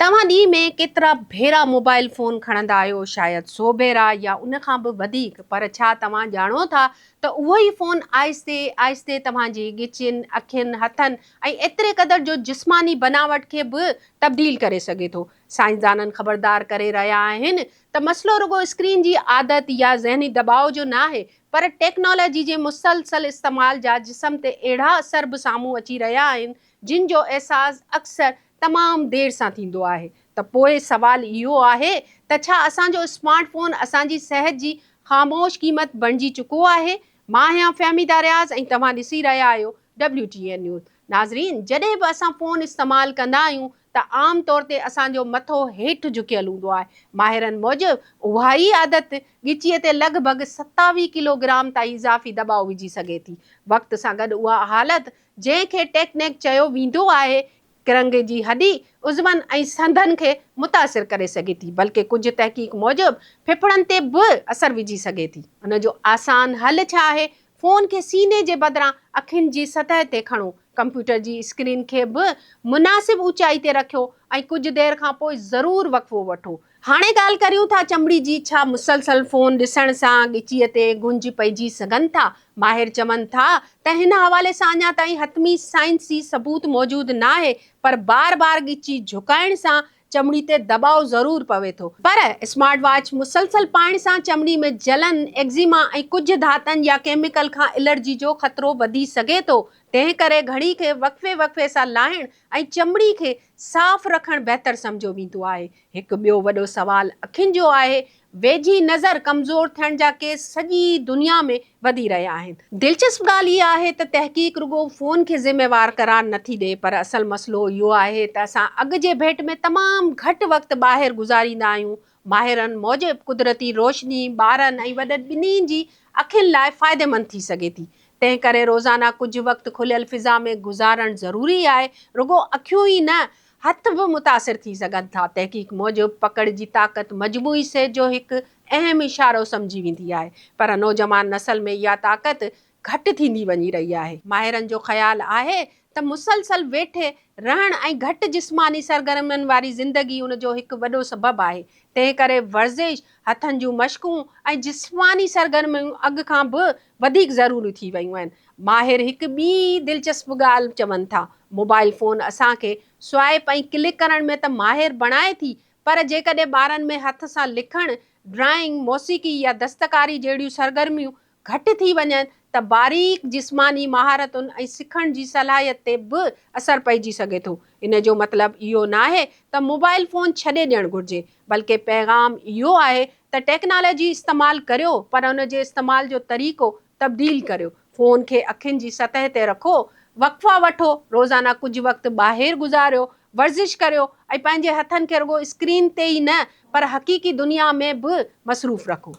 तव्हां ॾींहं में केतिरा भेरा मोबाइल फ़ोन खणंदा आहियो? शायदि 100 भेरा या उन खां बि वधीक। पर छा तव्हां ॼाणो था त उहो ई फ़ोन आहिस्ते आहिस्ते तव्हांजी ॻिचियुनि, अखियुनि, हथनि ऐं एतिरे क़दुरु जो जिस्मानी बनावट खे बि तब्दील करे सघे थो। साइंसदाननि ख़बरदार करे रहिया आहिनि त मसइलो रुॻो स्क्रीन जी आदत या ज़हनी दॿाउ जो न आहे, पर टेक्नोलॉजी जे मुसलसल इस्तेमाल जा जिस्म ते अहिड़ा असर बि साम्हूं अची रहिया आहिनि जिन जो अहसासु अक्सर तमामु देरि सां थींदो आहे। त पोइ सवाल इहो आहे त छा असांजो स्मार्टफोन असांजी सिहत जी ख़ामोश क़ीमत बणिजी चुको आहे? मां आहियां फ़हमीदा रियाज़ ऐं तव्हां ॾिसी रहिया आहियो WTN न्यूज़। नाज़रीन, जॾहिं बि असां फ़ोन इस्तेमालु कंदा आहियूं त आम तौर ते असांजो मथो हेठि झुकियल हूंदो आहे। माहिरनि मूजिबि उहा ई आदत ॻिचीअ ते लॻभॻि 27 किलोग्राम ताईं इज़ाफ़ी दॿाउ विझी सघे थी। वक़्त सां गॾु उहा हालत, जंहिंखे टेकनेक चयो वेंदो आहे, किरंग जी हॾी, उज़वनि ऐं संदनि खे मुतासिर करे सघे थी, बल्कि कुझु तहक़ीक़ मूजिबि फिफड़नि ते बि असरु विझी सघे थी। उन जो आसान हल छा आहे? फ़ोन खे सीने जे बदिरां अखियुनि जी सतह ते खणो, कंप्यूटर जी स्क्रीन खे बि मुनासिबु ऊचाई ते रखियो ऐं कुझु देरि खां पोइ ज़रूरु वक़फ़ो वठो। हाणे ॻाल्हि करियूं था चमड़ी जी। छा मुसलसल फ़ोन ॾिसण सां ॻिचीअ ते गुंज पइजी सघनि था? माहिर चवनि था त हिन हवाले सां अञा ताईं हतमी साइंसी सबूत मौजूदु न आहे, पर बार बार ॻिची झुकाइण सां चमड़ी ते दॿाउ ज़रूरु पवे थो। पर स्मार्ट वॉच मुसलसल पाइण सां चमड़ी में जलन, एक्ज़िमा ऐं कुझु धातनि या केमिकल खां एलर्जी जो ख़तरो वधी सघे थो। तंहिं करे घड़ी खे वक़फ़े वक़फ़े सां लाहिण ऐं चमड़ी खे साफ़ रखणु बहितर सम्झो वेंदो आहे। हिकु ॿियो वॾो सुवाल अखियुनि जो आहे। वेझी नज़र कमज़ोर थियण जा केस सॼी दुनिया में वधी रहिया आहिनि। दिलचस्प ॻाल्हि इहा आहे त तहक़ीक़ रुॻो फ़ोन खे ज़िम्मेवार क़रार नथी ॾिए, पर असल मसइलो इहो आहे त असां अॻु जे भेट में तमामु घटि वक़्तु ॿाहिरि गुज़ारींदा आहियूं। माहिरनि मूजिबि कुदरती रोशनी ॿारनि ऐं वॾनि ॿिन्ही जी अखियुनि लाइ फ़ाइदेमंद थी सघे थी। तंहिं करे रोज़ाना कुझु वक़्तु खुलियल फ़िज़ा में गुज़ारणु ज़रूरी आहे। रुॻो अखियूं ई न, हथ बि मुतासिर थी सघनि था। तहक़ीक़ मूजिबि पकड़ जी ताक़त मजमूई सिहत जो हिकु अहम इशारो सम्झी वेंदी आहे, पर नौजवान नसल में इहा ताक़त घटि थींदी वञी रही आहे। माहिरनि जो ख़्यालु आहे त मुसलसल वेठे रहण ऐं घटि जिस्मानी सरगर्मियुनि वारी ज़िंदगी उन जो हिकु वॾो सबबु आहे। तंहिं करे वर्ज़िश, हथनि जूं मश्कूं ऐं जिस्मानी सरगर्मियूं अॻु खां बि वधीक ज़रूरी थी वियूं आहिनि। माहिर हिकु ॿी दिलचस्प ॻाल्हि चवनि था। मोबाइल फ़ोन असांखे स्वाइप ऐं क्लिक करण में त माहिर बणाए थी, पर जेकॾहिं ॿारनि में हथ सां लिखणु, ड्राइंग, मौसीक़ी या दस्तकारी जहिड़ियूं सरगर्मियूं घटि थी वञनि त बारीक जिस्मानी महारतुनि ऐं सिखण जी सलाहियत ते बि असरु पइजी सघे थो। इन जो मतिलबु इहो न आहे त मोबाइल फ़ोन छॾे ॾियणु घुरिजे, बल्कि पैगाम इहो आहे त टेक्नोलॉजी इस्तेमालु करियो, पर उन जे इस्तेमाल जो तरीक़ो तब्दील करियो। फ़ोन खे अखियुनि जी सतह ते रखो, वक़फ़ा वठो, रोज़ाना कुझु वक़्तु ॿाहिरि गुज़ारियो, वर्ज़िश करियो ऐं पंहिंजे हथनि खे रुॻो स्क्रीन ते ई न, पर हक़ीक़ी दुनिया में बि मसरूफ़ रखो।